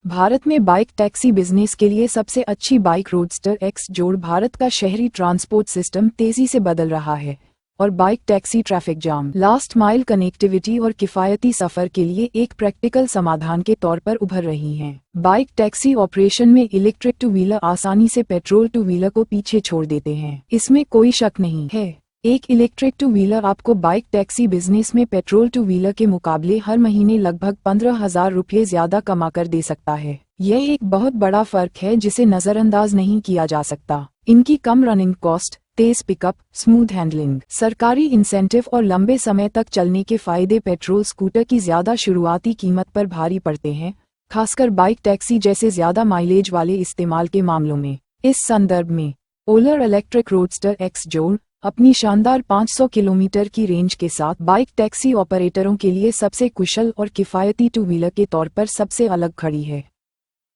भारत में bike taxi business के लिए सबसे अच्छी बाइक रोडस्टर एक्स जोड़। भारत का शहरी ट्रांसपोर्ट सिस्टम तेजी से बदल रहा है और bike taxi traffic jam, last mile connectivity और किफायती सफर के लिए एक प्रैक्टिकल समाधान के तौर पर उभर रही हैं। बाइक टैक्सी ऑपरेशन में इलेक्ट्रिक टू व्हीलर आसानी से पेट्रोल टू व्हीलर को पीछे छोड़ देते हैं, इसमें कोई शक नहीं है। एक इलेक्ट्रिक टू व्हीलर आपको बाइक टैक्सी बिजनेस में पेट्रोल टू व्हीलर के मुकाबले हर महीने लगभग 15,000 रुपये ज्यादा कमा कर दे सकता है। यह एक बहुत बड़ा फर्क है जिसे नजरअंदाज नहीं किया जा सकता। इनकी कम रनिंग कॉस्ट, तेज पिकअप, स्मूथ हैंडलिंग, सरकारी इंसेंटिव और लंबे समय तक चलने के फायदे पेट्रोल स्कूटर की ज्यादा शुरुआती कीमत पर भारी पड़ते हैं, खासकर बाइक टैक्सी जैसे ज्यादा माइलेज वाले इस्तेमाल के मामलों में। इस संदर्भ में ओलर इलेक्ट्रिक रोडस्टर एक्स जोड़ अपनी शानदार 500 किलोमीटर की रेंज के साथ बाइक टैक्सी ऑपरेटरों के लिए सबसे कुशल और किफायती टू व्हीलर के तौर पर सबसे अलग खड़ी है।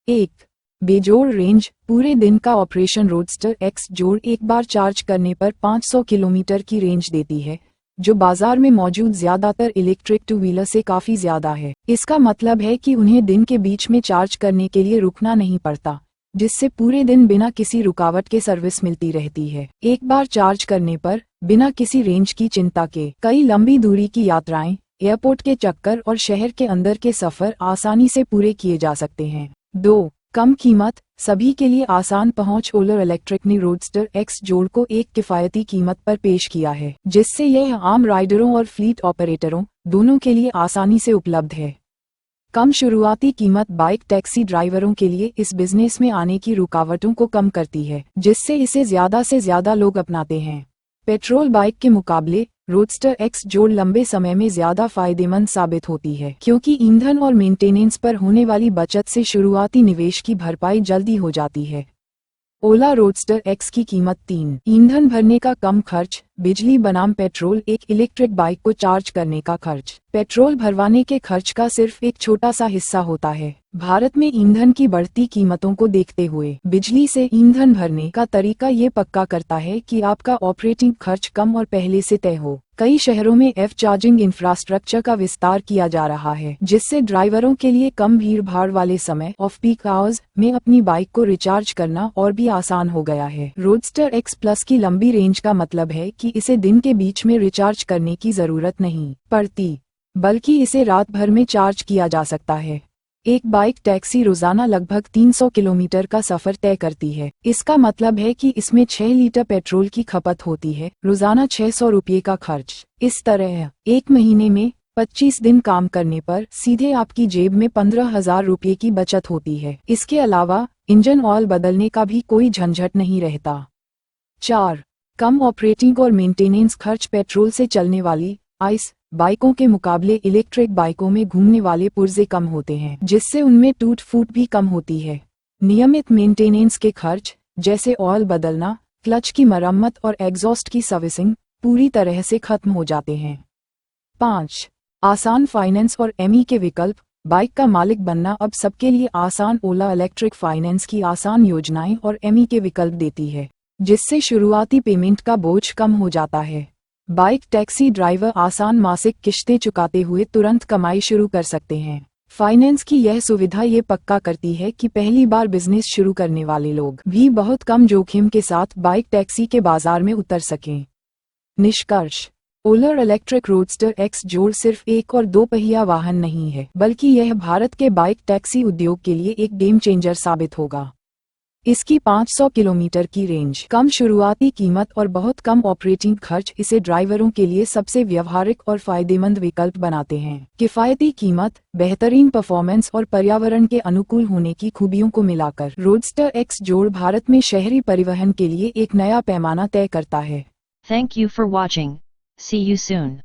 1. बेजोड़ रेंज। पूरे दिन का ऑपरेशन रोडस्टर एक्स जोड़ एक बार चार्ज करने पर 500 किलोमीटर की रेंज देती है, जो बाजार में मौजूद ज्यादातर इलेक्ट्रिक टू व्हीलर से काफी ज्यादा है। इसका मतलब है कि उन्हें दिन के बीच में चार्ज करने के लिए रुकना नहीं पड़ता, जिससे पूरे दिन बिना किसी रुकावट के सर्विस मिलती रहती है। एक बार चार्ज करने पर बिना किसी रेंज की चिंता के कई लंबी दूरी की यात्राएं, एयरपोर्ट के चक्कर और शहर के अंदर के सफर आसानी से पूरे किए जा सकते हैं। 2. कम कीमत। सभी के लिए आसान पहुंच। ओलर इलेक्ट्रिक ने रोडस्टर एक्स जोड़ को एक किफायती कीमत पर पेश किया है, जिससे यह आम राइडरों और फ्लीट ऑपरेटरों दोनों के लिए आसानी से उपलब्ध है। कम शुरुआती कीमत बाइक टैक्सी ड्राइवरों के लिए इस बिजनेस में आने की रुकावटों को कम करती है, जिससे इसे ज्यादा से ज्यादा लोग अपनाते हैं। पेट्रोल बाइक के मुकाबले रोडस्टर एक्स जोड़ लंबे समय में ज्यादा फायदेमंद साबित होती है, क्योंकि ईंधन और मेंटेनेंस पर होने वाली बचत से शुरुआती निवेश की भरपाई जल्दी हो जाती है। ओला रोडस्टर एक्स की कीमत 3. ईंधन भरने का कम खर्च, बिजली बनाम पेट्रोल। एक इलेक्ट्रिक बाइक को चार्ज करने का खर्च पेट्रोल भरवाने के खर्च का सिर्फ एक छोटा सा हिस्सा होता है। भारत में ईंधन की बढ़ती कीमतों को देखते हुए बिजली से ईंधन भरने का तरीका ये पक्का करता है कि आपका ऑपरेटिंग खर्च कम और पहले से तय हो। कई शहरों में एफ चार्जिंग इंफ्रास्ट्रक्चर का विस्तार किया जा रहा है, जिससे ड्राइवरों के लिए कम भीड़ भाड़ वाले समय ऑफ पीक आवर्स में अपनी बाइक को रिचार्ज करना और भी आसान हो गया है। रोडस्टर एक्स प्लस की लंबी रेंज का मतलब है कि इसे दिन के बीच में रिचार्ज करने की जरूरत नहीं पड़ती, बल्कि इसे रात भर में चार्ज किया जा सकता है। एक बाइक टैक्सी रोजाना लगभग 300 किलोमीटर का सफर तय करती है। इसका मतलब है कि इसमें 6 लीटर पेट्रोल की खपत होती है, रोजाना 600 रुपये का खर्च। इस तरह एक महीने में 25 दिन काम करने पर सीधे आपकी जेब में 15,000 रुपये की बचत होती है। इसके अलावा इंजन ऑयल बदलने का भी कोई झंझट नहीं रहता। 4. कम ऑपरेटिंग और मेंटेनेंस खर्च। पेट्रोल से चलने वाली आइस बाइकों के मुकाबले इलेक्ट्रिक बाइकों में घूमने वाले पुर्जे कम होते हैं, जिससे उनमें टूट फूट भी कम होती है। नियमित मेंटेनेंस के खर्च जैसे ऑयल बदलना, क्लच की मरम्मत और एग्जॉस्ट की सर्विसिंग पूरी तरह से खत्म हो जाते हैं। 5. आसान फाइनेंस और एमई के विकल्प। बाइक का मालिक बनना अब सबके लिए आसान। ओला इलेक्ट्रिक फाइनेंस की आसान योजनाएं और एमई के विकल्प देती है, जिससे शुरुआती पेमेंट का बोझ कम हो जाता है। बाइक टैक्सी ड्राइवर आसान मासिक किश्तें चुकाते हुए तुरंत कमाई शुरू कर सकते हैं। फाइनेंस की यह सुविधा ये पक्का करती है कि पहली बार बिजनेस शुरू करने वाले लोग भी बहुत कम जोखिम के साथ बाइक टैक्सी के बाजार में उतर सकें। निष्कर्ष। ओलर इलेक्ट्रिक रोडस्टर एक्स जोड़ सिर्फ एक और दो पहिया वाहन नहीं है, बल्कि यह भारत के बाइक टैक्सी उद्योग के लिए एक गेम चेंजर साबित होगा। इसकी 500 किलोमीटर की रेंज, कम शुरुआती कीमत और बहुत कम ऑपरेटिंग खर्च इसे ड्राइवरों के लिए सबसे व्यवहारिक और फायदेमंद विकल्प बनाते हैं। किफायती कीमत, बेहतरीन परफॉर्मेंस और पर्यावरण के अनुकूल होने की खूबियों को मिलाकर रोडस्टर एक्स जोड़ भारत में शहरी परिवहन के लिए एक नया पैमाना तय करता है। Thank you for watching. See you soon.